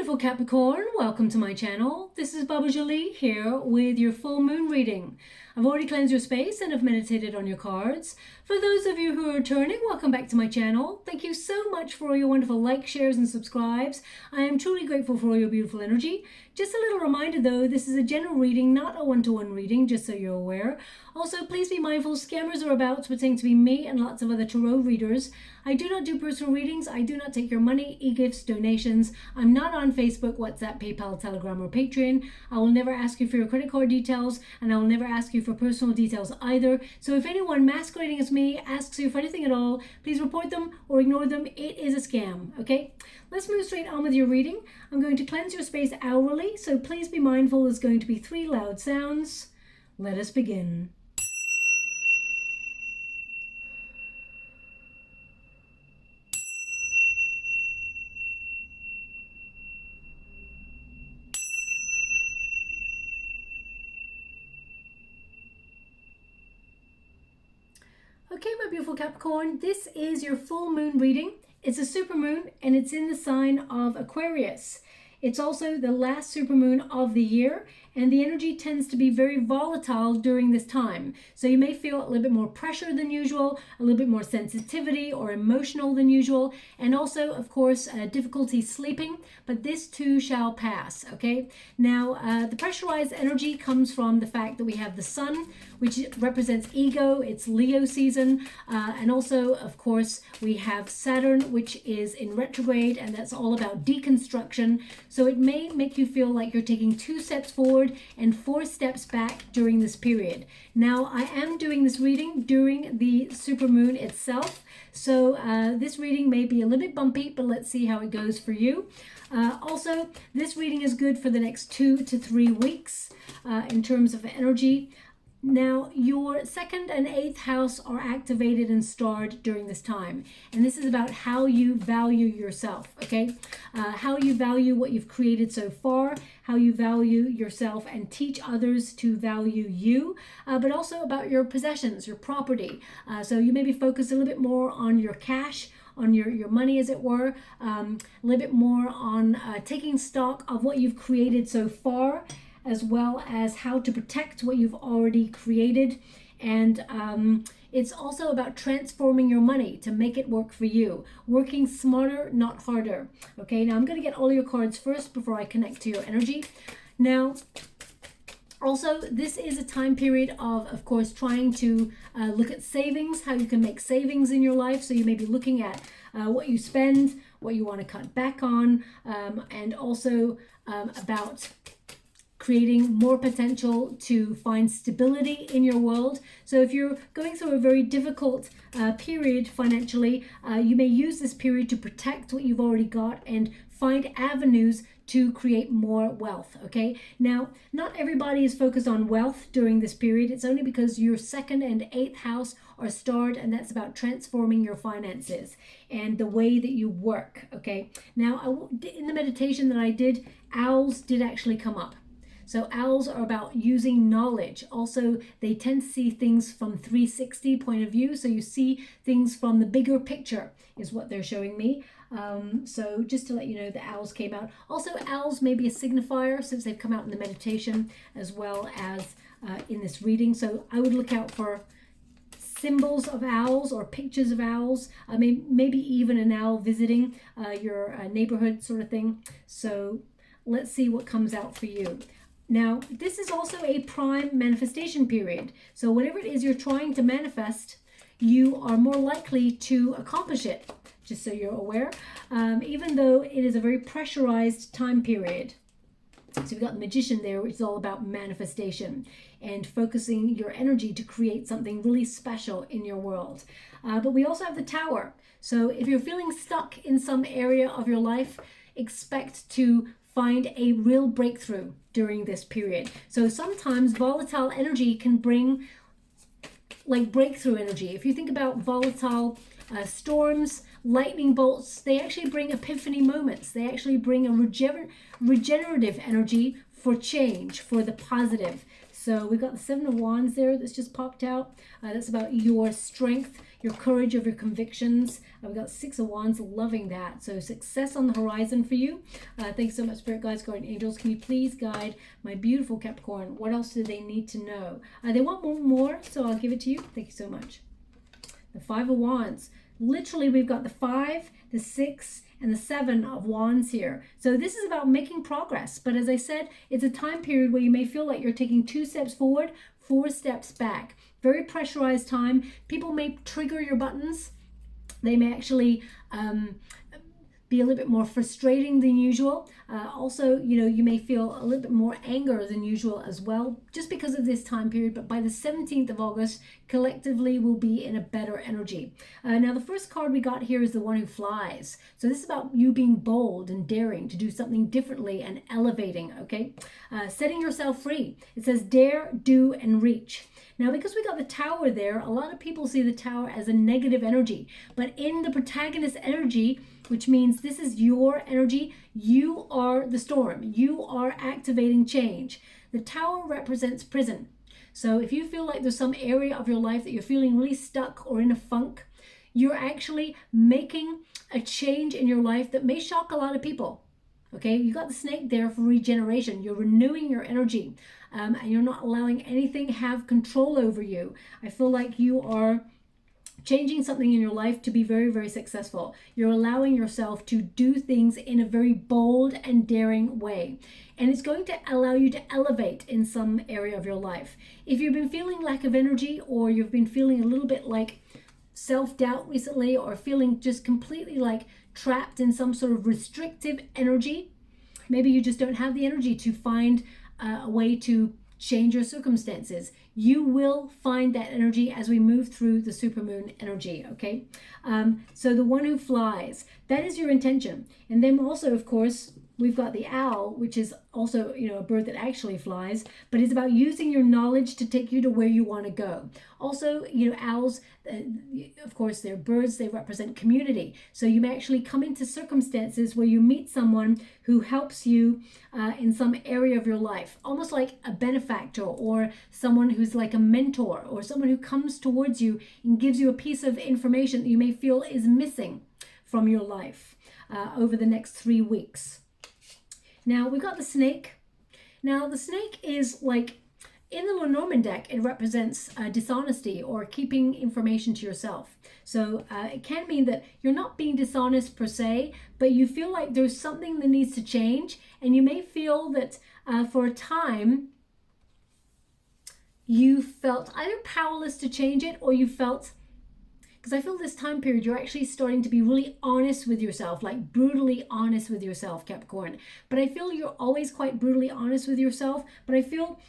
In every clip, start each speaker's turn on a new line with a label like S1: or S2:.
S1: beautiful Capricorn, welcome to my channel. This is Baba Jolie here with your full moon reading. I've already cleansed your space and have meditated on your cards. For those of you who are returning, welcome back to my channel. Thank you so much for all your wonderful likes, shares and subscribes. I am truly grateful for all your beautiful energy. Just a little reminder though, this is a general reading, not a one-to-one reading, just so you're aware. Also, please be mindful, scammers are about pretending to be me and lots of other tarot readers. I do not do personal readings. I do not take your money, e-gifts, donations. I'm not on Facebook, WhatsApp, PayPal, Telegram, or Patreon. I will never ask you for your credit card details, and I will never ask you for personal details either. So if anyone masquerading as me asks you for anything at all, please report them or ignore them. It is a scam, okay? Let's move straight on with your reading. I'm going to cleanse your space hourly, so please be mindful. There's going to be 3 loud sounds. Let us begin. Okay, my beautiful Capricorn, this is your full moon reading. It's a super moon and it's in the sign of Aquarius. It's also the last supermoon of the year, and the energy tends to be very volatile during this time. So you may feel a little bit more pressure than usual, a little bit more sensitivity or emotional than usual, and also, of course, difficulty sleeping, but this too shall pass, okay? Now, the pressurized energy comes from the fact that we have the sun, which represents ego, it's Leo season, and also, of course, we have Saturn, which is in retrograde, and that's all about deconstruction. So it may make you feel like you're taking 2 steps forward and 4 steps back during this period. Now, I am doing this reading during the supermoon itself. So this reading may be a little bit bumpy, but let's see how it goes for you. Also, this reading is good for the next 2 to 3 weeks in terms of energy. Now, your 2nd and 8th house are activated and starred during this time. And this is about how you value yourself, okay? How you value what you've created so far, how you value yourself and teach others to value you, but also about your possessions, your property. So you maybe focus a little bit more on your cash, on your money, as it were, a little bit more on taking stock of what you've created so far, as well as how to protect what you've already created. And it's also about transforming your money to make it work for you. Working smarter, not harder. Okay, now I'm going to get all your cards first before I connect to your energy. Now, also, this is a time period of course, trying to look at savings, how you can make savings in your life. So you may be looking at what you spend, what you want to cut back on, and also about creating more potential to find stability in your world. So if you're going through a very difficult period financially, you may use this period to protect what you've already got and find avenues to create more wealth, okay? Now, not everybody is focused on wealth during this period. It's only because your 2nd and 8th house are starred, and that's about transforming your finances and the way that you work, okay? Now, in the meditation that I did, owls did actually come up. So owls are about using knowledge. Also, they tend to see things from 360 point of view. So you see things from the bigger picture is what they're showing me. So just to let you know, the owls came out. Also, owls may be a signifier since they've come out in the meditation as well as in this reading. So I would look out for symbols of owls or pictures of owls. I mean, maybe even an owl visiting your neighborhood sort of thing. So let's see what comes out for you. Now, this is also a prime manifestation period. So whatever it is you're trying to manifest, you are more likely to accomplish it, just so you're aware, even though it is a very pressurized time period. So we've got the Magician there, which is all about manifestation and focusing your energy to create something really special in your world. But we also have the Tower. So if you're feeling stuck in some area of your life, expect to find a real breakthrough during this period. So sometimes volatile energy can bring like breakthrough energy. If you think about volatile storms, lightning bolts, they actually bring epiphany moments. They actually bring a regenerative energy for change, for the positive. So we've got the Seven of Wands there that's just popped out. That's about your strength, your courage of your convictions. We've got Six of Wands, loving that. So success on the horizon for you. Thanks so much, Spirit Guides, Guardian Angels. Can you please guide my beautiful Capricorn? What else do they need to know? They want more, so I'll give it to you. Thank you so much. The Five of Wands. Literally, we've got the 5, the 6, and the 7 of Wands here. So this is about making progress. But as I said, it's a time period where you may feel like you're taking 2 steps forward, 4 steps back. Very pressurized time. People may trigger your buttons. They may actually be a little bit more frustrating than usual. Also, you know, you may feel a little bit more anger than usual as well, just because of this time period. But by the 17th of August, collectively we'll be in a better energy. Now, the first card we got here is the One Who Flies. So this is about you being bold and daring to do something differently and elevating, okay? Setting yourself free. It says dare, do, and reach. Now, because we got the Tower there, a lot of people see the Tower as a negative energy. But in the protagonist energy, which means this is your energy, you are the storm. You are activating change. The Tower represents prison. So if you feel like there's some area of your life that you're feeling really stuck or in a funk, you're actually making a change in your life that may shock a lot of people. Okay, you got the Snake there for regeneration. You're renewing your energy, and you're not allowing anything have control over you. I feel like you are changing something in your life to be very, very successful. You're allowing yourself to do things in a very bold and daring way. And it's going to allow you to elevate in some area of your life. If you've been feeling lack of energy, or you've been feeling a little bit like self-doubt recently, or feeling just completely like trapped in some sort of restrictive energy, maybe you just don't have the energy to find a way to change your circumstances. You will find that energy as we move through the supermoon energy, okay? So the One Who Flies, that is your intention. And then also, of course, we've got the owl, which is also, you know, a bird that actually flies, but it's about using your knowledge to take you to where you want to go. Also, you know, owls, of course, they're birds, they represent community. So you may actually come into circumstances where you meet someone who helps you in some area of your life, almost like a benefactor, or someone who's like a mentor, or someone who comes towards you and gives you a piece of information that you may feel is missing from your life over the next 3 weeks. Now, we've got the Snake. Now, the Snake is like, in the Lenormand deck, it represents dishonesty or keeping information to yourself. So it can mean that you're not being dishonest per se, but you feel like there's something that needs to change. And you may feel that for a time, you felt either powerless to change it, or you felt, because I feel this time period, you're actually starting to be really honest with yourself, like brutally honest with yourself, Capricorn. But I feel you're always quite brutally honest with yourself, but I feel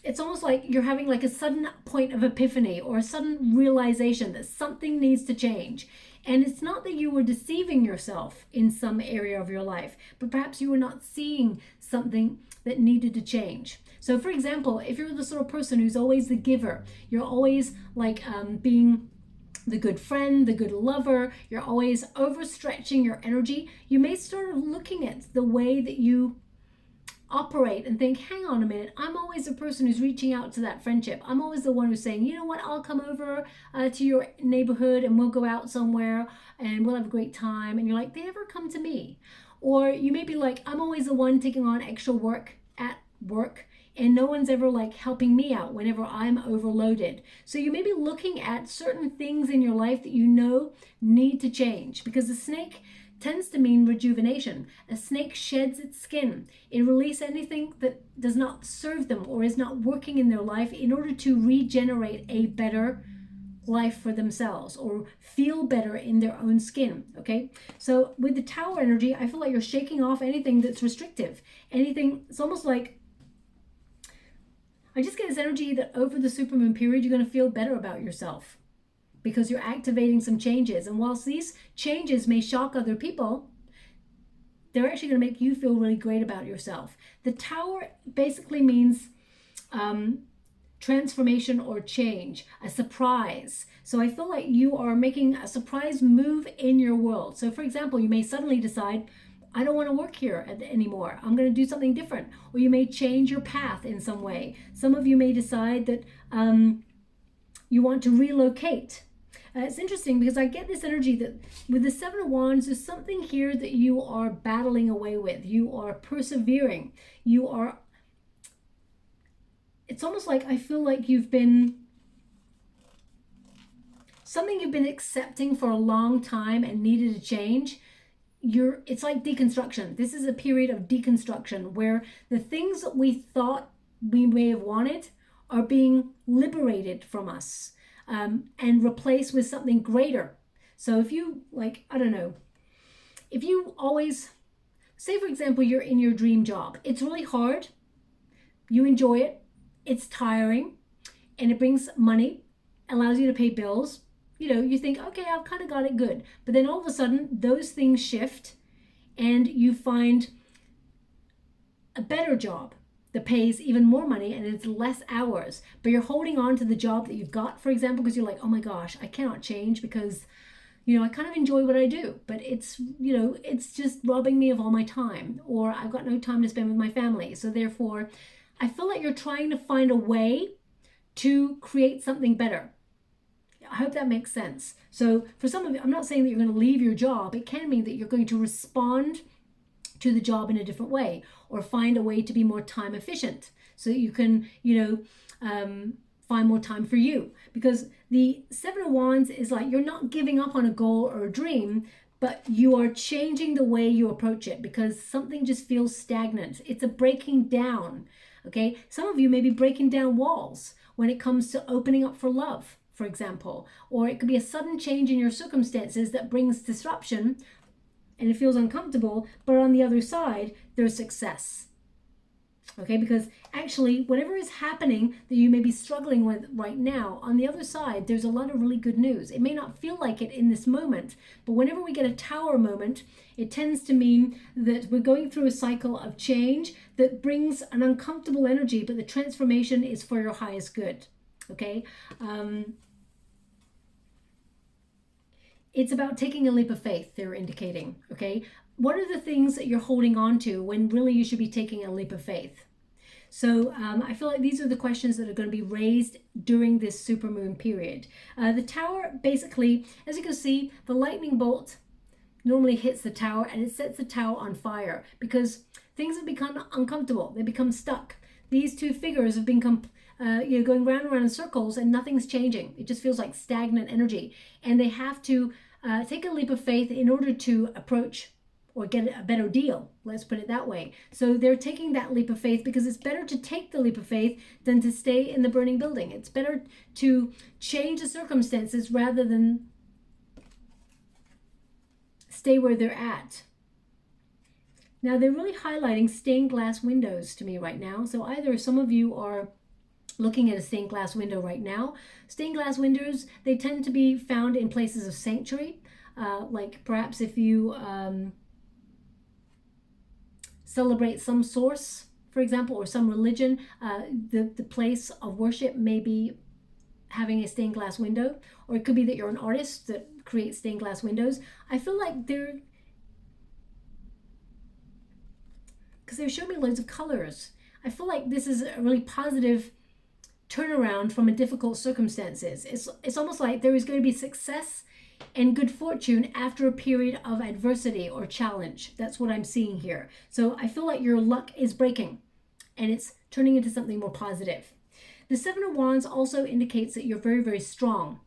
S1: it's almost like you're having like a sudden point of epiphany, or a sudden realization that something needs to change. And it's not that you were deceiving yourself in some area of your life, but perhaps you were not seeing something that needed to change. So for example, if you're the sort of person who's always the giver, you're always like being the good friend, the good lover, you're always overstretching your energy, you may start looking at the way that you operate and think, hang on a minute, I'm always the person who's reaching out to that friendship. I'm always the one who's saying, you know what, I'll come over to your neighborhood and we'll go out somewhere and we'll have a great time. And you're like, they never come to me. Or you may be like, I'm always the one taking on extra work at work, and no one's ever like helping me out whenever I'm overloaded. So you may be looking at certain things in your life that you know need to change, because the Snake tends to mean rejuvenation. A snake sheds its skin. It releases anything that does not serve them or is not working in their life in order to regenerate a better life for themselves, or feel better in their own skin, okay? So with the Tower energy, I feel like you're shaking off anything that's restrictive. Anything, it's almost like, I just get this energy that over the supermoon period, you're going to feel better about yourself because you're activating some changes. And whilst these changes may shock other people, they're actually going to make you feel really great about yourself. The Tower basically means transformation or change, a surprise. So I feel like you are making a surprise move in your world. So for example, you may suddenly decide, I don't want to work here anymore. I'm going to do something different. Or you may change your path in some way. Some of you may decide that you want to relocate. It's interesting because I get this energy that with the Seven of Wands, there's something here that you are battling away with. You are persevering. You are, it's almost like I feel like you've been, something you've been accepting for a long time and needed to change. It's like deconstruction. This is a period of deconstruction where the things that we thought we may have wanted are being liberated from us and replaced with something greater. So if you, like, I don't know, if you always, say for example, you're in your dream job, it's really hard, you enjoy it, it's tiring, and it brings money, allows you to pay bills. You know, you think, okay, I've kind of got it good. But then all of a sudden, those things shift and you find a better job that pays even more money and it's less hours. But you're holding on to the job that you've got, for example, because you're like, oh my gosh, I cannot change because, you know, I kind of enjoy what I do. But it's, you know, it's just robbing me of all my time. Or I've got no time to spend with my family. So therefore, I feel like you're trying to find a way to create something better. I hope that makes sense. So for some of you, I'm not saying that you're going to leave your job. It can mean that you're going to respond to the job in a different way or find a way to be more time efficient so that you can, you know, find more time for you. Because the Seven of Wands is like you're not giving up on a goal or a dream, but you are changing the way you approach it because something just feels stagnant. It's a breaking down. Okay. Some of you may be breaking down walls when it comes to opening up for love, for example, or it could be a sudden change in your circumstances that brings disruption and it feels uncomfortable, but on the other side, there's success. Okay, because actually, whatever is happening that you may be struggling with right now, on the other side, there's a lot of really good news. It may not feel like it in this moment, but whenever we get a tower moment, it tends to mean that we're going through a cycle of change that brings an uncomfortable energy, but the transformation is for your highest good. Okay, it's about taking a leap of faith, they're indicating. Okay, what are the things that you're holding on to when really you should be taking a leap of faith? So I feel like these are the questions that are going to be raised during this supermoon period. The tower, basically, as you can see, the lightning bolt normally hits the tower and it sets the tower on fire because things have become uncomfortable. They become stuck. These two figures have become you know, going round and round in circles and nothing's changing. It just feels like stagnant energy. And they have to take a leap of faith in order to approach or get a better deal. Let's put it that way. So they're taking that leap of faith because it's better to take the leap of faith than to stay in the burning building. It's better to change the circumstances rather than stay where they're at. Now they're really highlighting stained glass windows to me right now. So either some of you are looking at a stained glass window right now. Stained glass windows, they tend to be found in places of sanctuary. Like perhaps if you celebrate some source, for example, or some religion, the place of worship may be having a stained glass window, or it could be that you're an artist that creates stained glass windows. I feel like they're, because they're showing me loads of colors. I feel like this is a really positive turnaround from a difficult circumstances. It's almost like there is going to be success and good fortune after a period of adversity or challenge. That's what I'm seeing here. So I feel like your luck is breaking and it's turning into something more positive. The Seven of Wands also indicates that you're very, very strong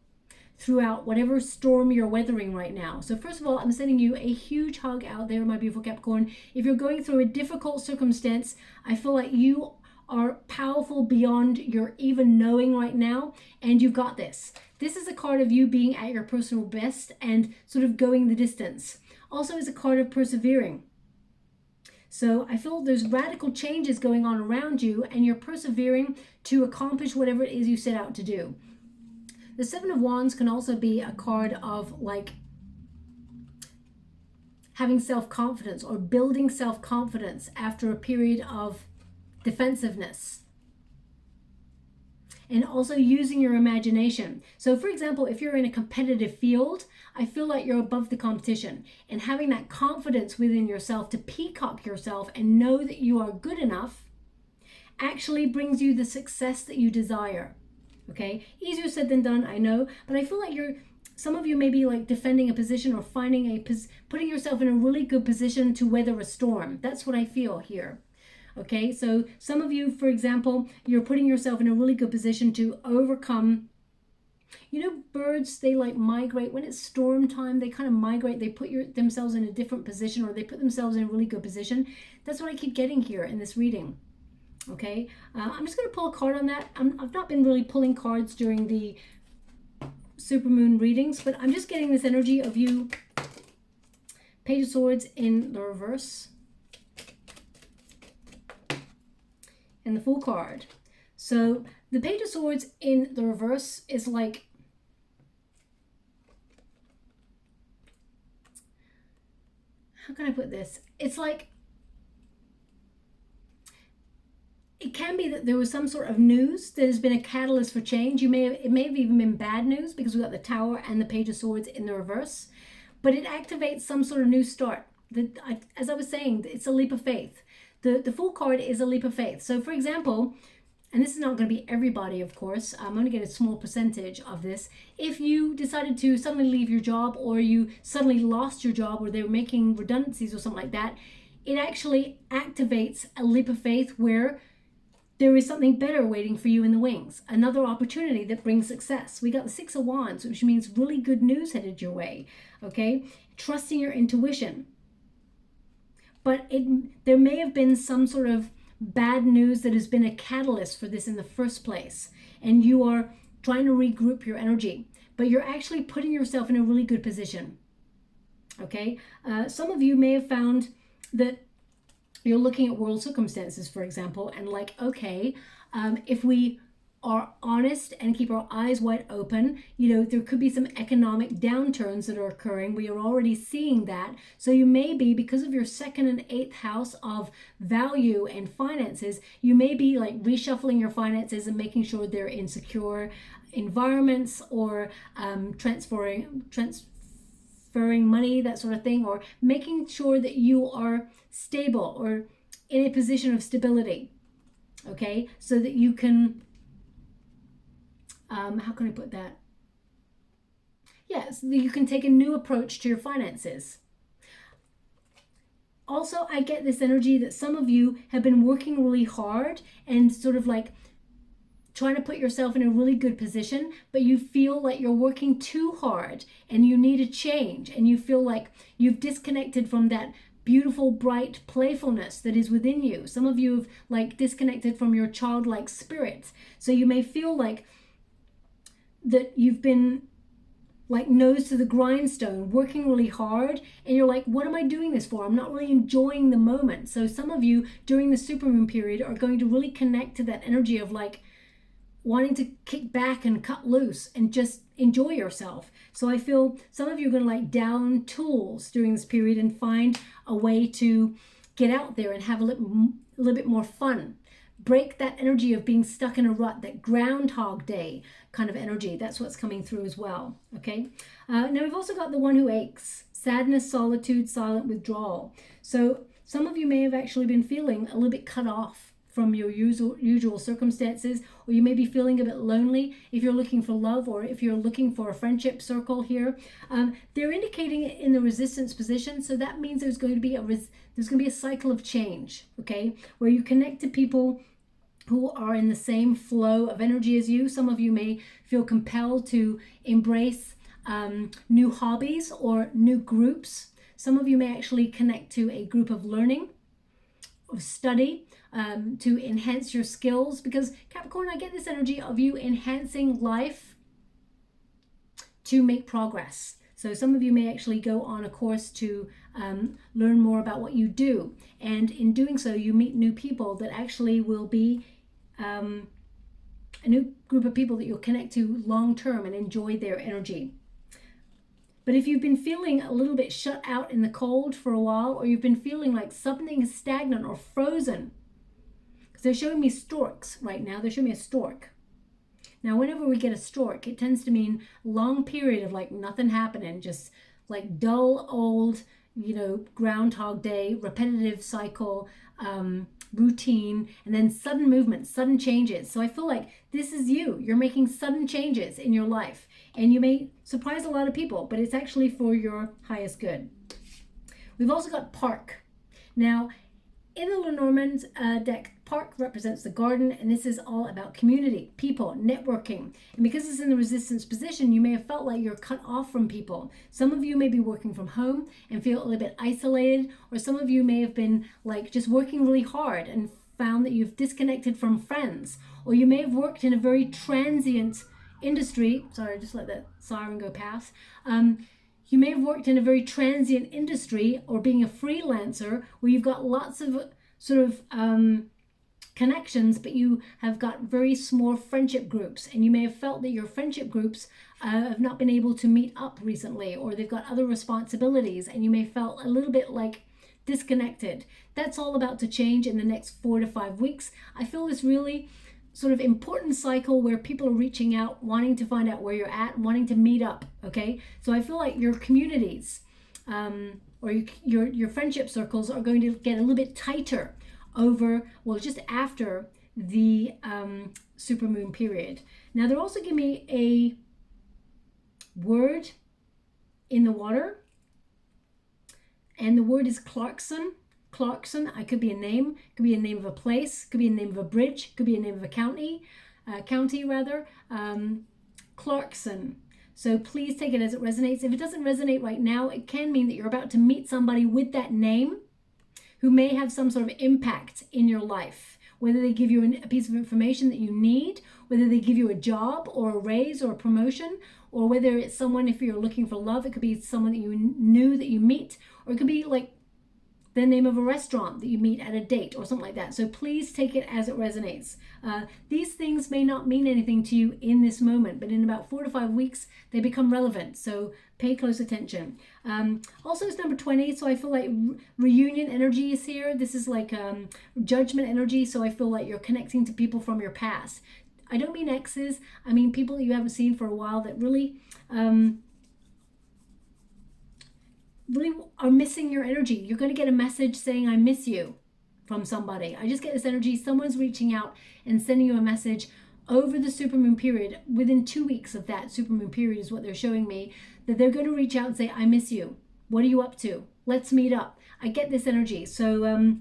S1: throughout whatever storm you're weathering right now. So first of all, I'm sending you a huge hug out there, my beautiful Capricorn. If you're going through a difficult circumstance, I feel like you are powerful beyond your even knowing right now, and you've got this. This is a card of you being at your personal best and sort of going the distance. Also is a card of persevering. So I feel there's radical changes going on around you and you're persevering to accomplish whatever it is you set out to do. The Seven of Wands can also be a card of like having self-confidence or building self-confidence after a period of defensiveness. and also using your imagination. So for example, if you're in a competitive field, I feel like you're above the competition, and having that confidence within yourself to peacock yourself and know that you are good enough actually brings you the success that you desire. Okay, easier said than done, I know, but I feel like some of you may be like defending a position or putting yourself in a really good position to weather a storm. That's what I feel here. Okay, so some of you, for example, you're putting yourself in a really good position to overcome. You know, birds, they like migrate when it's storm time. They kind of migrate. They put themselves in a different position, or they put themselves in a really good position. That's what I keep getting here in this reading. Okay, I'm just going to pull a card on that. I've not been really pulling cards during the Supermoon readings, but I'm just getting this energy of you. Page of Swords in the reverse. And the Fool card. So the Page of Swords in the reverse is like, how can I put this? It's like, it can be that there was some sort of news that has been a catalyst for change. It may have even been bad news, because we got the Tower and the Page of Swords in the reverse. But it activates some sort of new start. As I was saying, it's a leap of faith. The Fool card is a leap of faith. So for example, and this is not going to be everybody, of course, I'm going to get a small percentage of this. If you decided to suddenly leave your job, or you suddenly lost your job, or they were making redundancies or something like that, it actually activates a leap of faith where there is something better waiting for you in the wings. Another opportunity that brings success. We got the Six of Wands, which means really good news headed your way. Okay? Trusting your intuition. But there may have been some sort of bad news that has been a catalyst for this in the first place. And you are trying to regroup your energy. But you're actually putting yourself in a really good position. Okay? Some of you may have found that you're looking at world circumstances, for example, and like, okay, if we are honest and keep our eyes wide open, you know, there could be some economic downturns that are occurring. We are already seeing that. So you may be, because of your second and eighth house of value and finances, you may be like reshuffling your finances and making sure they're in secure environments, or transferring money, that sort of thing, or making sure that you are stable or in a position of stability, okay, so that you can, how can I put that? Yes, so that you can take a new approach to your finances. Also, I get this energy that some of you have been working really hard and sort of like trying to put yourself in a really good position, but you feel like you're working too hard and you need a change, and you feel like you've disconnected from that beautiful, bright playfulness that is within you. Some of you have like disconnected from your childlike spirit. So you may feel like that you've been like nose to the grindstone, working really hard, and you're like, what am I doing this for? I'm not really enjoying the moment. So some of you during the Supermoon period are going to really connect to that energy of like wanting to kick back and cut loose and just enjoy yourself. So I feel some of you are going to like down tools during this period and find a way to get out there and have a little bit more fun. Break that energy of being stuck in a rut, that Groundhog Day kind of energy. That's what's coming through as well. Okay. Now we've also got the One Who Aches. Sadness, solitude, silent withdrawal. So some of you may have actually been feeling a little bit cut off from your usual circumstances, or you may be feeling a bit lonely if you're looking for love, or if you're looking for a friendship circle here. They're indicating it in the resistance position, so that means there's going to be a cycle of change, okay, where you connect to people who are in the same flow of energy as you. Some of you may feel compelled to embrace new hobbies or new groups. Some of you may actually connect to a group of learning, of study, to enhance your skills, because Capricorn, I get this energy of you enhancing life to make progress. So some of you may actually go on a course to learn more about what you do, and in doing so you meet new people that actually will be a new group of people that you'll connect to long term and enjoy their energy. But if you've been feeling a little bit shut out in the cold for a while, or you've been feeling like something is stagnant or frozen, because they're showing me storks right now. They're showing me a stork. Now, whenever we get a stork, it tends to mean long period of like nothing happening, just like dull, old, Groundhog Day, repetitive cycle, routine, and then sudden movement, sudden changes. So I feel like this is you. You're making sudden changes in your life, and you may surprise a lot of people, but it's actually for your highest good. We've also got Park. Now, in the Lenormand deck, Park represents the garden, and this is all about community, people, networking. And because it's in the resistance position, you may have felt like you're cut off from people. Some of you may be working from home and feel a little bit isolated, or some of you may have been like just working really hard and found that you've disconnected from friends, or you may have worked in a very transient industry. Sorry, just let that siren go past. You may have worked in a very transient industry, or being a freelancer where you've got lots of sort of connections, but you have got very small friendship groups, and you may have felt that your friendship groups have not been able to meet up recently, or they've got other responsibilities, and you may have felt a little bit like disconnected. That's all about to change in the next 4 to 5 weeks. I feel this really sort of important cycle where people are reaching out, wanting to find out where you're at, wanting to meet up. Okay, so I feel like your communities or your friendship circles are going to get a little bit tighter over, well, just after the supermoon period. Now, they're also giving me a word in the water, and the word is Clarkson. Clarkson, I could be a name, could be a name of a place, could be a name of a bridge, could be a name of a county rather. Clarkson. So please take it as it resonates. If it doesn't resonate right now, it can mean that you're about to meet somebody with that name who may have some sort of impact in your life, whether they give you a piece of information that you need, whether they give you a job or a raise or a promotion, or whether it's someone, if you're looking for love, it could be someone that you knew that you meet, or it could be like the name of a restaurant that you meet at a date or something like that. So please take it as it resonates. These things may not mean anything to you in this moment, but in about 4 to 5 weeks, they become relevant. So pay close attention. Also, it's number 20, so I feel like reunion energy is here. This is like judgment energy, so I feel like you're connecting to people from your past. I don't mean exes, I mean people you haven't seen for a while that really are missing your energy. You're going to get a message saying, I miss you, from somebody. I just get this energy. Someone's reaching out and sending you a message over the supermoon period. Within 2 weeks of that supermoon period is what they're showing me, that they're going to reach out and say, I miss you. What are you up to? Let's meet up. I get this energy. So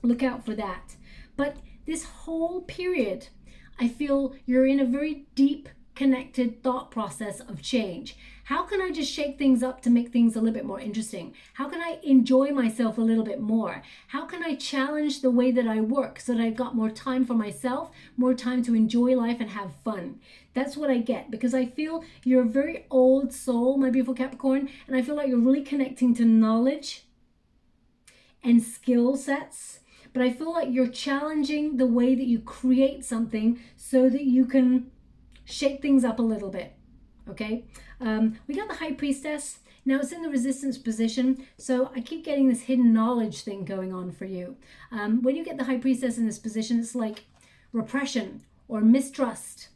S1: look out for that. But this whole period, I feel you're in a very deep, connected thought process of change. How can I just shake things up to make things a little bit more interesting? How can I enjoy myself a little bit more? How can I challenge the way that I work so that I've got more time for myself, more time to enjoy life and have fun? That's what I get, because I feel you're a very old soul, my beautiful Capricorn, and I feel like you're really connecting to knowledge and skill sets. But I feel like you're challenging the way that you create something so that you can shake things up a little bit. Okay, we got the High Priestess. Now it's in the resistance position, so I keep getting this hidden knowledge thing going on for you. When you get the High Priestess in this position, it's like repression or mistrust.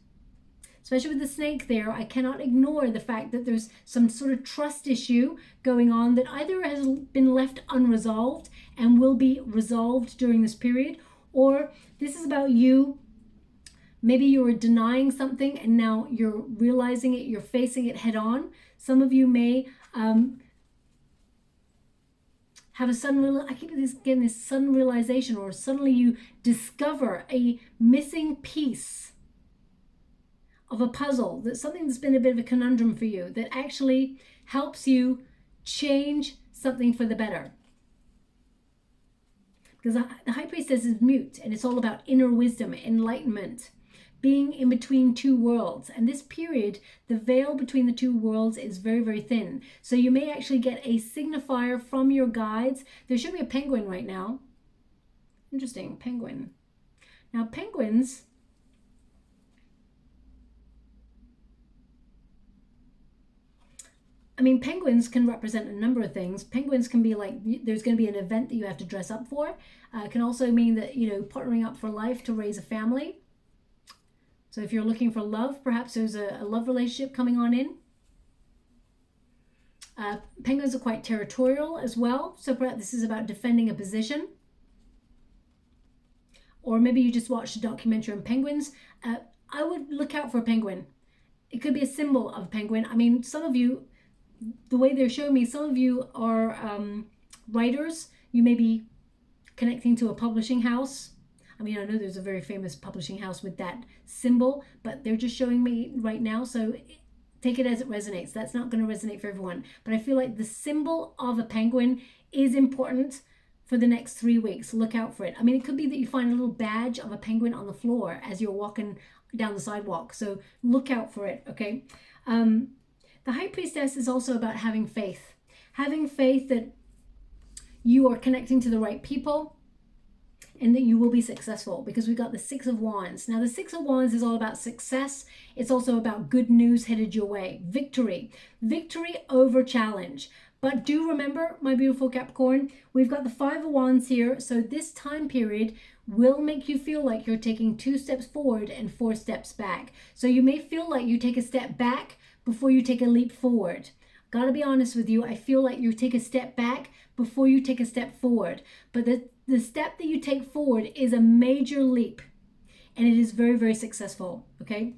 S1: Especially with the snake there, I cannot ignore the fact that there's some sort of trust issue going on that either has been left unresolved and will be resolved during this period, or this is about you. Maybe you were denying something and now you're realizing it, you're facing it head on. Some of you may have a sudden, I keep getting this sudden realization, or suddenly you discover a missing piece of a puzzle, that's something that's been a bit of a conundrum for you, that actually helps you change something for the better. Because the High Priestess is mute, and it's all about inner wisdom, enlightenment, being in between two worlds. And this period, the veil between the two worlds is very, very thin. So you may actually get a signifier from your guides. There should be a penguin right now. Interesting, penguin. Now penguins, I mean, penguins can represent a number of things. Penguins can be like, there's going to be an event that you have to dress up for. It can also mean that, you know, partnering up for life to raise a family. So if you're looking for love, perhaps there's a love relationship coming on in. Penguins are quite territorial as well. So perhaps this is about defending a position. Or maybe you just watched a documentary on penguins. I would look out for a penguin. It could be a symbol of a penguin. I mean, some of you, the way they're showing me, some of you are writers. You may be connecting to a publishing house. I mean, I know there's a very famous publishing house with that symbol, but they're just showing me right now. So take it as it resonates. That's not going to resonate for everyone. But I feel like the symbol of a penguin is important for the next 3 weeks. Look out for it. I mean, it could be that you find a little badge of a penguin on the floor as you're walking down the sidewalk. So look out for it, okay? The High Priestess is also about having faith. Having faith that you are connecting to the right people and that you will be successful, because we've got the Six of Wands. Now, the Six of Wands is all about success. It's also about good news headed your way. Victory. Victory over challenge. But do remember, my beautiful Capricorn, we've got the Five of Wands here. So this time period will make you feel like you're taking 2 steps forward and 4 steps back. So you may feel like you take a step back before you take a leap forward. Gotta be honest with you, I feel like you take a step back before you take a step forward. But the step that you take forward is a major leap, and it is very, very successful, okay?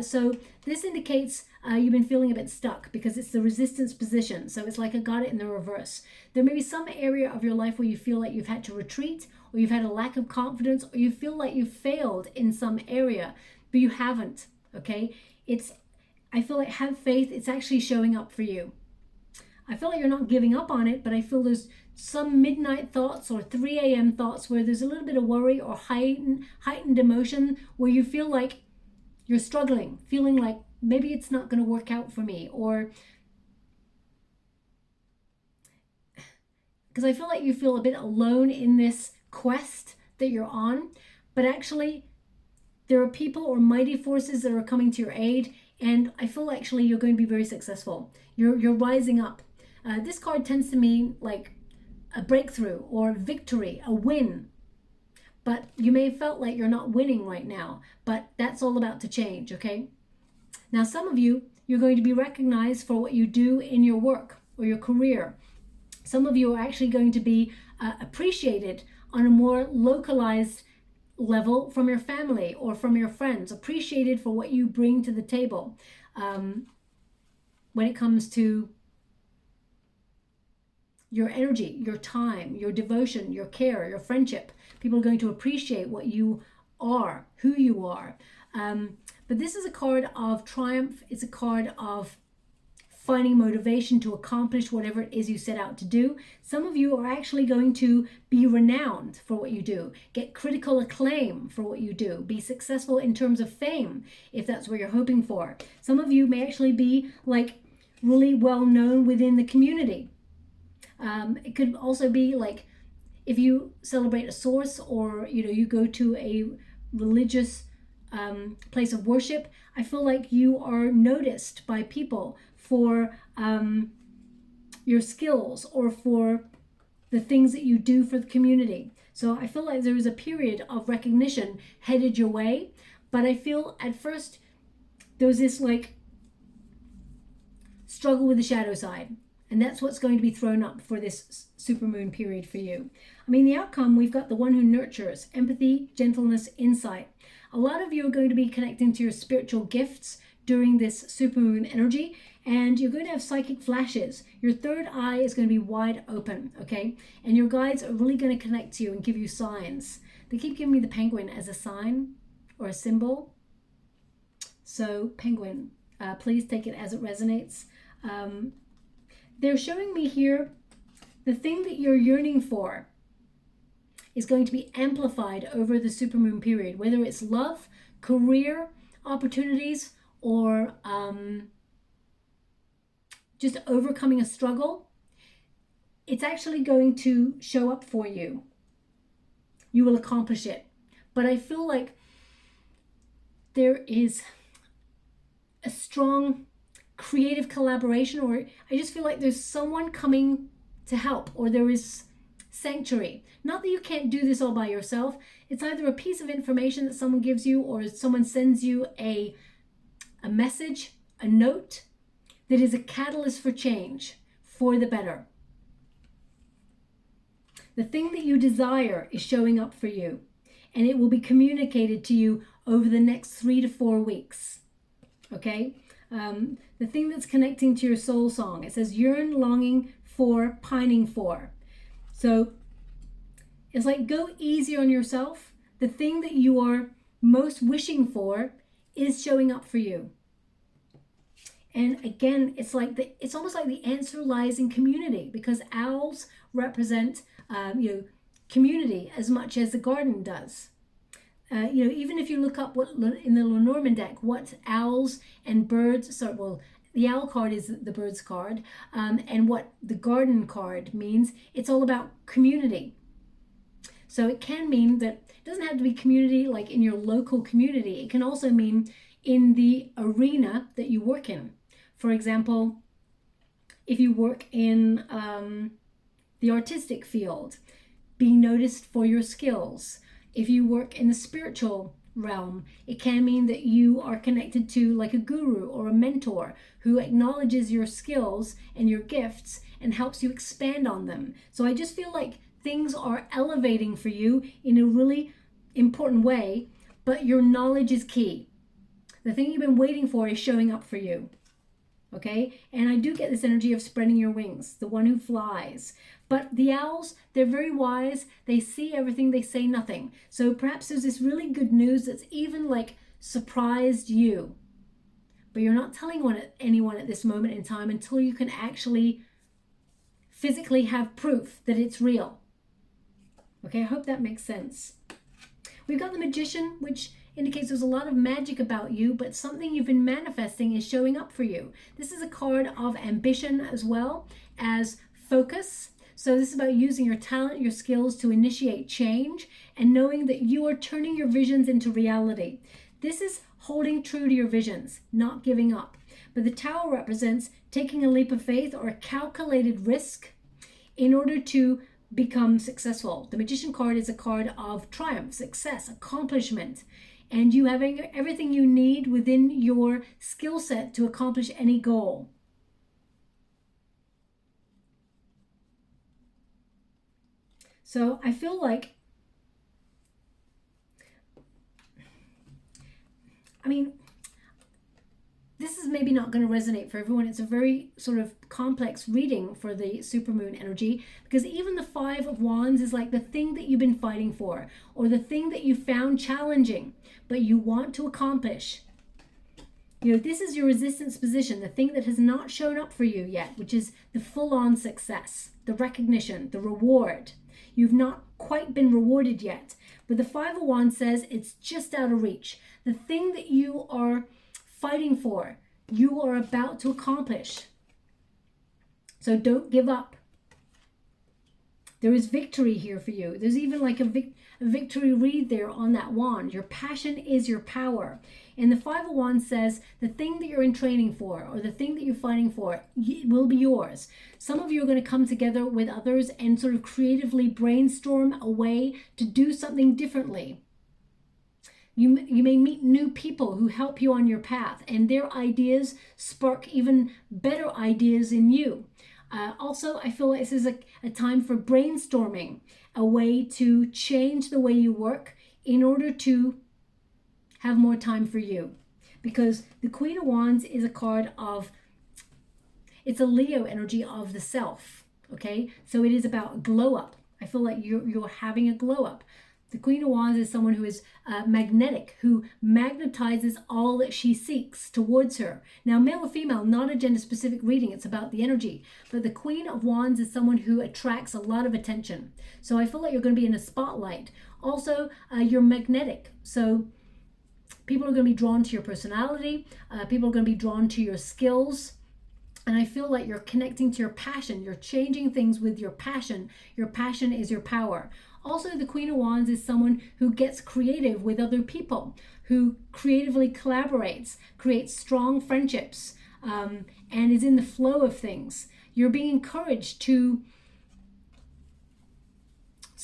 S1: So this indicates you've been feeling a bit stuck because it's the resistance position. So it's like I got it in the reverse. There may be some area of your life where you feel like you've had to retreat, or you've had a lack of confidence, or you feel like you've failed in some area, but you haven't, okay? I feel like have faith, it's actually showing up for you. I feel like you're not giving up on it, but I feel there's some midnight thoughts or 3 a.m. thoughts where there's a little bit of worry or heightened emotion where you feel like you're struggling, feeling like maybe it's not going to work out for me, or because I feel like you feel a bit alone in this quest that you're on, but actually there are people or mighty forces that are coming to your aid, and I feel actually you're going to be very successful. You're rising up. This card tends to mean like a breakthrough or victory, a win. But you may have felt like you're not winning right now, but that's all about to change, okay? Now, some of you, you're going to be recognized for what you do in your work or your career. Some of you are actually going to be appreciated on a more localized level from your family or from your friends, appreciated for what you bring to the table when it comes to your energy, your time, your devotion, your care, your friendship. People are going to appreciate what you are, who you are. But this is a card of triumph. It's a card of finding motivation to accomplish whatever it is you set out to do. Some of you are actually going to be renowned for what you do, get critical acclaim for what you do, be successful in terms of fame, if that's what you're hoping for. Some of you may actually be like really well known within the community. It could also be like if you celebrate a source, or you go to a religious place of worship. I feel like you are noticed by people for your skills or for the things that you do for the community. So I feel like there is a period of recognition headed your way, but I feel at first there was this like struggle with the shadow side. And that's what's going to be thrown up for this supermoon period for you. I mean, the outcome, we've got the one who nurtures, empathy, gentleness, insight. A lot of you are going to be connecting to your spiritual gifts during this supermoon energy, and you're going to have psychic flashes. Your third eye is going to be wide open, okay? And your guides are really going to connect to you and give you signs. They keep giving me the penguin as a sign or a symbol. So penguin, please take it as it resonates. They're showing me here the thing that you're yearning for is going to be amplified over the supermoon period, whether it's love, career, opportunities, or just overcoming a struggle. It's actually going to show up for you. You will accomplish it. But I feel like there is a strong creative collaboration, or I just feel like there's someone coming to help, or there is sanctuary. Not that you can't do this all by yourself. It's either a piece of information that someone gives you, or someone sends you a message, a note that is a catalyst for change, for the better. The thing that you desire is showing up for you, and it will be communicated to you over the next 3 to 4 weeks. Okay? The thing that's connecting to your soul song, it says yearn, longing for, pining for. So it's like, go easy on yourself. The thing that you are most wishing for is showing up for you. And again, it's almost like the answer lies in community, because owls represent community as much as the garden does. Even if you look up what in the Lenormand deck, what owls and birds, the owl card is the birds card, and what the garden card means, it's all about community. So it can mean that it doesn't have to be community like in your local community. It can also mean in the arena that you work in. For example, if you work in the artistic field, being noticed for your skills. If you work in the spiritual realm, it can mean that you are connected to like a guru or a mentor who acknowledges your skills and your gifts and helps you expand on them. So I just feel like things are elevating for you in a really important way, but your knowledge is key. The thing you've been waiting for is showing up for you. Okay? And I do get this energy of spreading your wings, the one who flies. But the owls, they're very wise. They see everything, they say nothing. So perhaps there's this really good news that's even like surprised you. But you're not telling anyone at this moment in time until you can actually physically have proof that it's real. Okay, I hope that makes sense. We've got the Magician, which indicates there's a lot of magic about you, but something you've been manifesting is showing up for you. This is a card of ambition as well as focus. So this is about using your talent, your skills to initiate change and knowing that you are turning your visions into reality. This is holding true to your visions, not giving up. But the Tower represents taking a leap of faith or a calculated risk in order to become successful. The Magician card is a card of triumph, success, accomplishment, and you having everything you need within your skill set to accomplish any goal. So I feel like, this is maybe not going to resonate for everyone. It's a very sort of complex reading for the supermoon energy, because even the Five of Wands is like the thing that you've been fighting for, or the thing that you found challenging, but you want to accomplish. This is your resistance position, the thing that has not shown up for you yet, which is the full-on success, the recognition, the reward. You've not quite been rewarded yet, but the Five of Wands says it's just out of reach. The thing that you are fighting for, you are about to accomplish. So don't give up. There is victory here for you. There's even like a victory read there on that wand. Your passion is your power. And the Five of Wands says the thing that you're in training for, or the thing that you're fighting for, will be yours. Some of you are going to come together with others and sort of creatively brainstorm a way to do something differently. You may meet new people who help you on your path, and their ideas spark even better ideas in you. Also, I feel like this is a time for brainstorming, a way to change the way you work in order to have more time for you. Because the Queen of Wands is a card of, it's a Leo energy of the self, okay? So it is about a glow up. I feel like you're having a glow up. The Queen of Wands is someone who is magnetic, who magnetizes all that she seeks towards her. Now, male or female, not a gender-specific reading. It's about the energy. But the Queen of Wands is someone who attracts a lot of attention. So I feel like you're going to be in a spotlight. Also, you're magnetic. So people are going to be drawn to your personality. People are going to be drawn to your skills. And I feel like you're connecting to your passion. You're changing things with your passion. Your passion is your power. Also, the Queen of Wands is someone who gets creative with other people, who creatively collaborates, creates strong friendships, and is in the flow of things. You're being encouraged to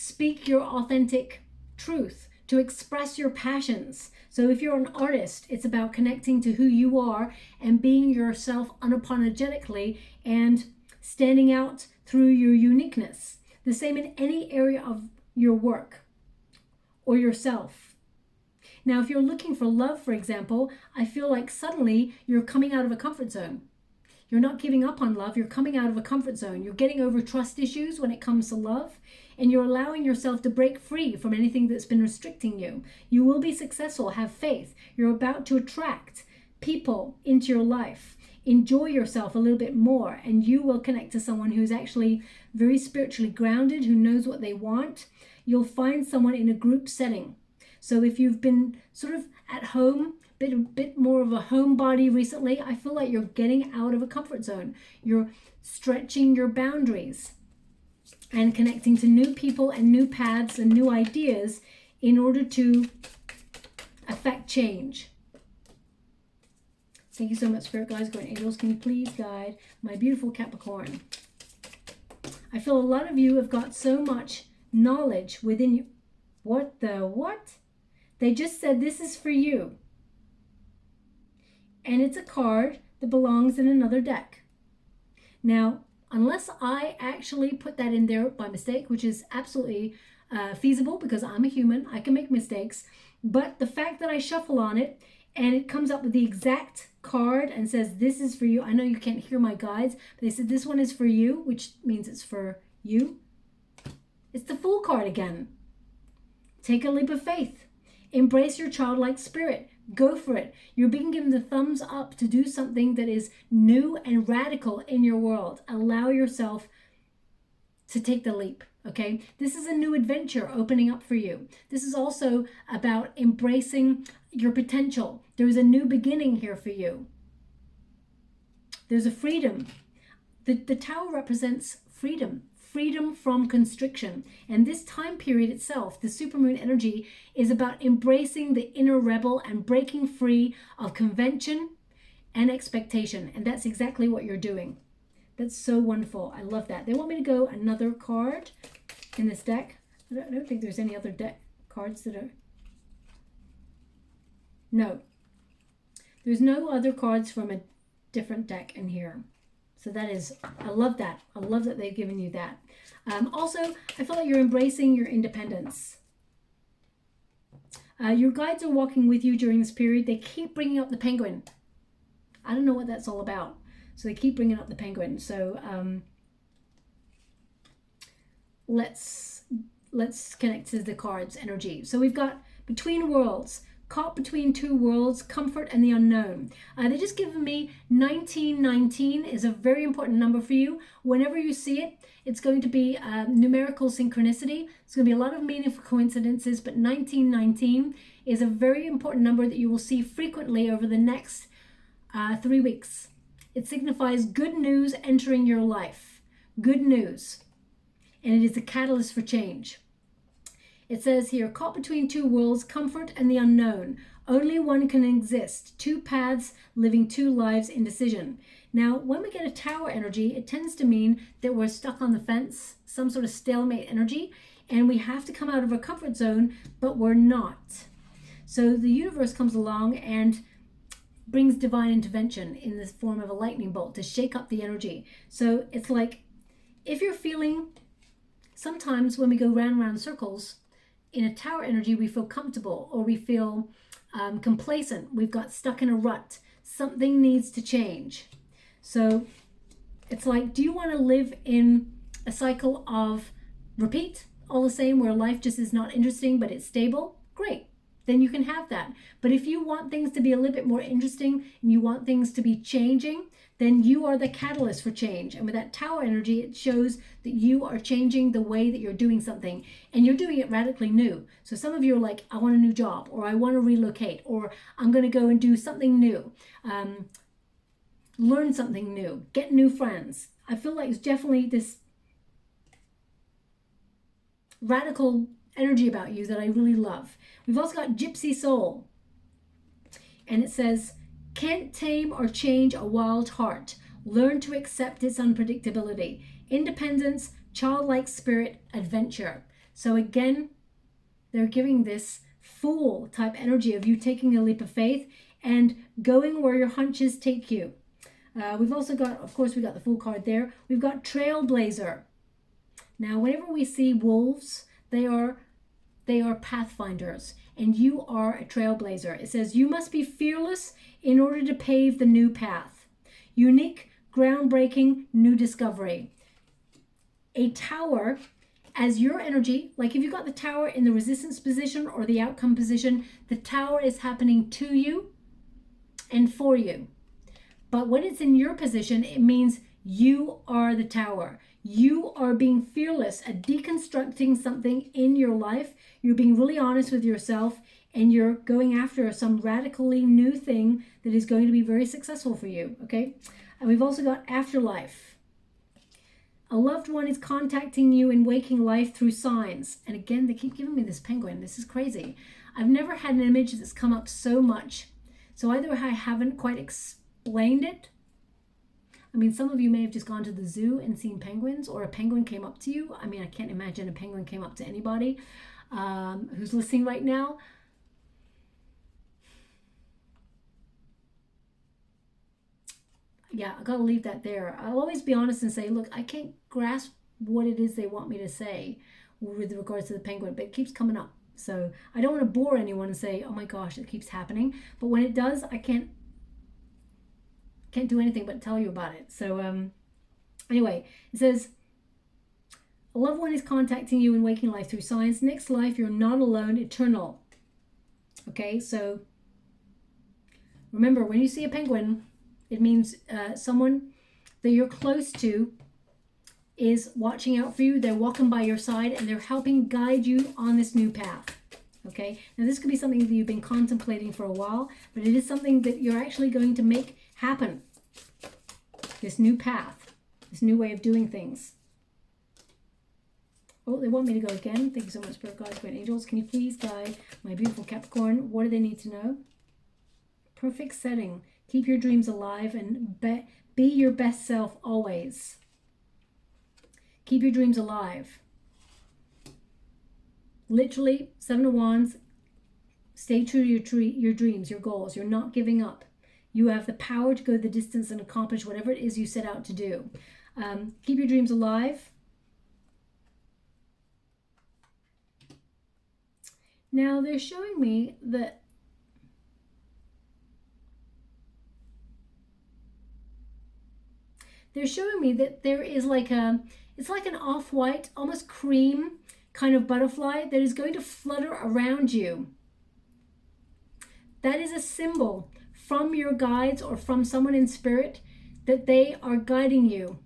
S1: speak your authentic truth, to express your passions. So if you're an artist, it's about connecting to who you are and being yourself unapologetically and standing out through your uniqueness. The same in any area of your work or yourself. Now, if you're looking for love, for example, I feel like suddenly you're coming out of a comfort zone. You're not giving up on love. You're coming out of a comfort zone. You're getting over trust issues when it comes to love, and you're allowing yourself to break free from anything that's been restricting you. You will be successful. Have faith. You're about to attract people into your life. Enjoy yourself a little bit more, and you will connect to someone who's actually very spiritually grounded, who knows what they want. You'll find someone in a group setting. So if you've been sort of at home, a bit more of a homebody recently, I feel like you're getting out of a comfort zone. You're stretching your boundaries and connecting to new people and new paths and new ideas in order to affect change. Thank you so much, Spirit Guides, Guardian Angels. Can you please guide my beautiful Capricorn? I feel a lot of you have got so much knowledge within you. What the what? They just said this is for you. And it's a card that belongs in another deck. Now, unless I actually put that in there by mistake, which is absolutely feasible because I'm a human, I can make mistakes. But the fact that I shuffle on it and it comes up with the exact card and says, this is for you. I know you can't hear my guides, but they said this one is for you, which means it's for you. It's the Fool card again. Take a leap of faith. Embrace your childlike spirit. Go for it. You're being given the thumbs up to do something that is new and radical in your world. Allow yourself to take the leap, okay? This is a new adventure opening up for you. This is also about embracing your potential. There is a new beginning here for you. There's a freedom. The Tower represents freedom. Freedom from constriction. And this time period itself, the supermoon energy, is about embracing the inner rebel and breaking free of convention and expectation. And that's exactly what you're doing. That's so wonderful. I love that. They want me to go another card in this deck. I don't think there's any other deck cards that are... No. There's no other cards from a different deck in here. So that is, I love that. I love that they've given you that. Also, I feel like you're embracing your independence. Your guides are walking with you during this period. They keep bringing up the penguin. I don't know what that's all about. So they keep bringing up the penguin. So let's connect to the cards energy. So we've got between worlds. Caught between two worlds, comfort and the unknown. They just given me 1919 is a very important number for you. Whenever you see it, it's going to be numerical synchronicity. It's going to be a lot of meaningful coincidences, but 1919 is a very important number that you will see frequently over the next 3 weeks. It signifies good news entering your life. Good news. And it is a catalyst for change. It says here, caught between two worlds, comfort and the unknown. Only one can exist. Two paths, living two lives, indecision. Now, when we get a Tower energy, it tends to mean that we're stuck on the fence, some sort of stalemate energy, and we have to come out of our comfort zone, but we're not. So the universe comes along and brings divine intervention in the form of a lightning bolt to shake up the energy. So it's like, if you're feeling, sometimes when we go round and round circles, in a Tower energy, we feel comfortable or we feel complacent. We've got stuck in a rut. Something needs to change. So it's like, do you want to live in a cycle of repeat all the same where life just is not interesting, but it's stable? Great. Then you can have that. But if you want things to be a little bit more interesting and you want things to be changing, then you are the catalyst for change. And with that Tower energy, it shows that you are changing the way that you're doing something, and you're doing it radically new. So some of you are like, I want a new job, or I want to relocate, or I'm going to go and do something new, learn something new, get new friends. I feel like it's definitely this radical energy about you that I really love. We've also got Gypsy Soul, and it says, can't tame or change a wild heart. Learn to accept its unpredictability. Independence, childlike spirit, adventure. So again, they're giving this Fool type energy of you taking a leap of faith and going where your hunches take you. We've also got, of course, we got the Fool card there. We've got Trailblazer. Now, whenever we see wolves, they are pathfinders, and you are a trailblazer. It says you must be fearless in order to pave the new path. Unique, groundbreaking, new discovery. A tower as your energy, like if you got the tower in the resistance position or the outcome position, the tower is happening to you and for you. But when it's in your position, it means you are the tower. You are being fearless at deconstructing something in your life. You're being really honest with yourself, and you're going after some radically new thing that is going to be very successful for you, okay? And we've also got Afterlife. A loved one is contacting you in waking life through signs. And again, they keep giving me this penguin. This is crazy. I've never had an image that's come up so much. So either I haven't quite explained it. I mean, some of you may have just gone to the zoo and seen penguins, or a penguin came up to you. I mean, I can't imagine a penguin came up to anybody who's listening right now. Yeah, I gotta leave that there. I'll always be honest and say, look, I can't grasp what it is they want me to say with regards to the penguin, but it keeps coming up. So I don't want to bore anyone and say, oh my gosh, it keeps happening. But when it does, I can't do anything but tell you about it. So anyway, it says, a loved one is contacting you in waking life through signs. Next life, you're not alone, eternal. Okay, so remember, when you see a penguin, it means someone that you're close to is watching out for you. They're walking by your side and they're helping guide you on this new path. Okay, now this could be something that you've been contemplating for a while, but it is something that you're actually going to make happen. This new path, this new way of doing things. Oh, they want me to go again. Thank you so much, Spirit Guides, Great Angels. Can you please guide my beautiful Capricorn? What do they need to know? Perfect setting. Keep your dreams alive and be your best self always. Keep your dreams alive. Literally, Seven of Wands, stay true to your dreams, your goals. You're not giving up. You have the power to go the distance and accomplish whatever it is you set out to do. Keep your dreams alive. Now, they're showing me that there is like it's like an off-white, almost cream kind of butterfly that is going to flutter around you. That is a symbol from your guides or from someone in spirit that they are guiding you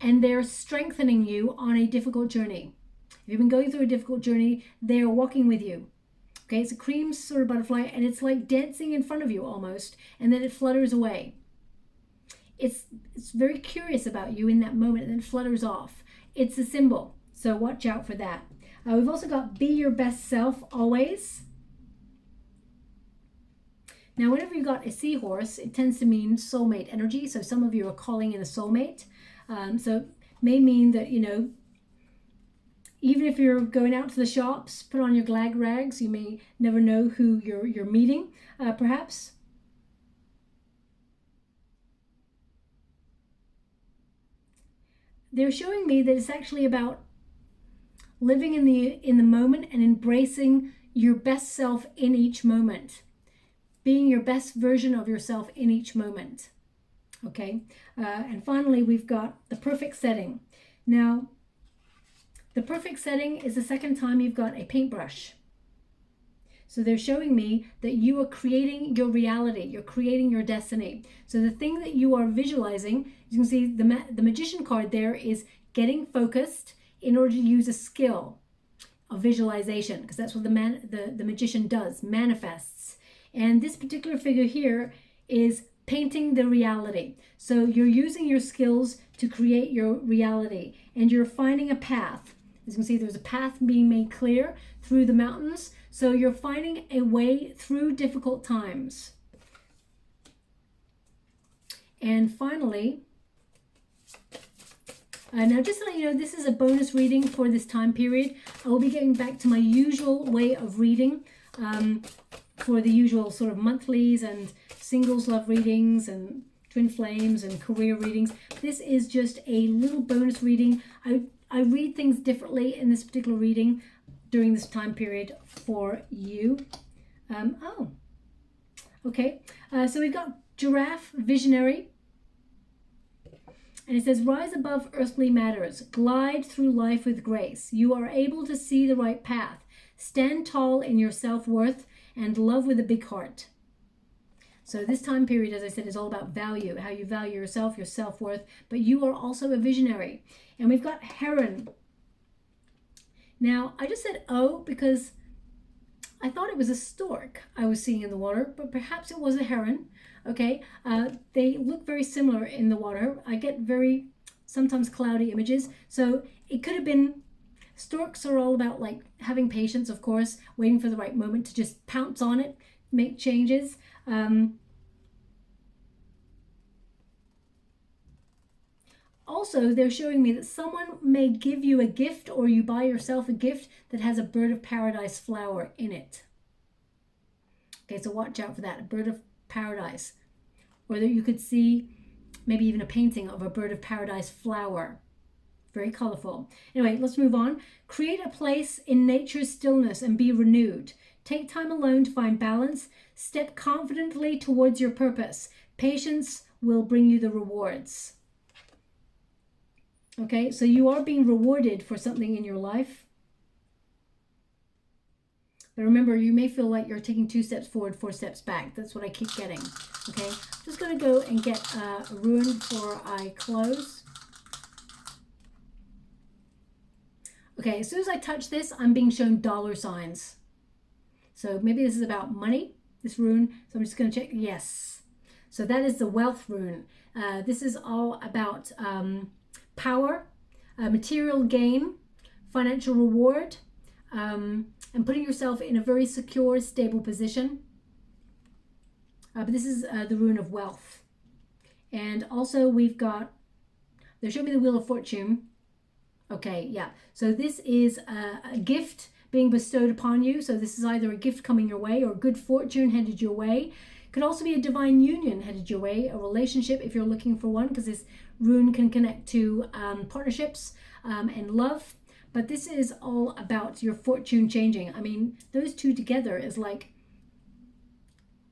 S1: and they're strengthening you on a difficult journey. If you've been going through a difficult journey, they are walking with you. Okay, it's a cream sort of butterfly and it's like dancing in front of you almost, and then it flutters away. It's very curious about you in that moment and then flutters off. It's a symbol, so watch out for that. We've also got be your best self always. Now, whenever you got a seahorse, it tends to mean soulmate energy. So some of you are calling in a soulmate. So it may mean that, you know, even if you're going out to the shops, put on your glag rags. You may never know who you're meeting, perhaps. They're showing me that it's actually about living in the moment and embracing your best self in each moment. Being your best version of yourself in each moment. Okay? And finally, we've got the perfect setting. Now, the perfect setting is the second time you've got a paintbrush. So they're showing me that you are creating your reality. You're creating your destiny. So the thing that you are visualizing, you can see the Magician card there is getting focused in order to use a skill of visualization, because that's what the Magician does, manifests. And this particular figure here is painting the reality. So you're using your skills to create your reality, and you're finding a path. As you can see, there's a path being made clear through the mountains. So you're finding a way through difficult times. And finally, Now, just to let you know, this is a bonus reading for this time period. I will be getting back to my usual way of reading for the usual sort of monthlies and singles love readings and twin flames and career readings. This is just a little bonus reading. I read things differently in this particular reading during this time period for you. Okay. So we've got Giraffe, Visionary. And it says, rise above earthly matters, glide through life with grace. You are able to see the right path. Stand tall in your self-worth and love with a big heart. So this time period, as I said, is all about value, how you value yourself, your self-worth, but you are also a visionary. And we've got Heron. Now, I just said oh because I thought it was a stork I was seeing in the water, but perhaps it was a heron. Okay, they look very similar in the water. I get very sometimes cloudy images, so it could have been. Storks are all about like having patience, of course, waiting for the right moment to just pounce on it, make changes. Also, they're showing me that someone may give you a gift, or you buy yourself a gift that has a bird of paradise flower in it. Okay, so watch out for that, a bird of paradise. Or that you could see maybe even a painting of a bird of paradise flower. Very colorful. Anyway, let's move on. Create a place in nature's stillness and be renewed. Take time alone to find balance. Step confidently towards your purpose. Patience will bring you the rewards. Okay, so you are being rewarded for something in your life. But remember, you may feel like you're taking 2 steps forward, 4 steps back. That's what I keep getting. Okay, I'm just going to go and get a rune before I close. Okay, as soon as I touch this, I'm being shown dollar signs. So maybe this is about money, this rune. So I'm just going to check. Yes. So that is the wealth rune. This is all about power, material gain, financial reward, and putting yourself in a very secure, stable position. But this is the rune of wealth. And also we've got, they show me the Wheel of Fortune. Okay, yeah. So this is a gift being bestowed upon you. So this is either a gift coming your way or good fortune headed your way. Could also be a divine union headed your way, a relationship if you're looking for one, because this rune can connect to partnerships and love. But this is all about your fortune changing. I mean, those two together is like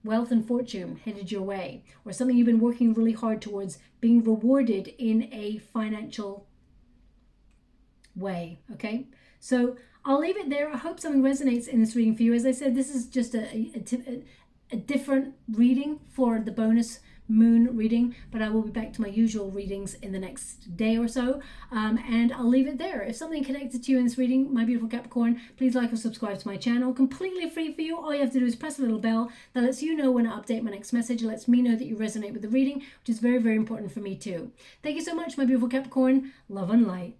S1: wealth and fortune headed your way, or something you've been working really hard towards being rewarded in a financial way. Okay, so I'll leave it there. I hope something resonates in this reading for you. As I said, this is just a different reading for the bonus moon reading, but I will be back to my usual readings in the next day or so, and I'll leave it there. If something connected to you in this reading, my beautiful Capricorn, please like or subscribe to my channel. Completely free for you. All you have to do is press a little bell that lets you know when I update my next message. It lets me know that you resonate with the reading, which is very, very important for me too. Thank you so much, my beautiful Capricorn. Love and light.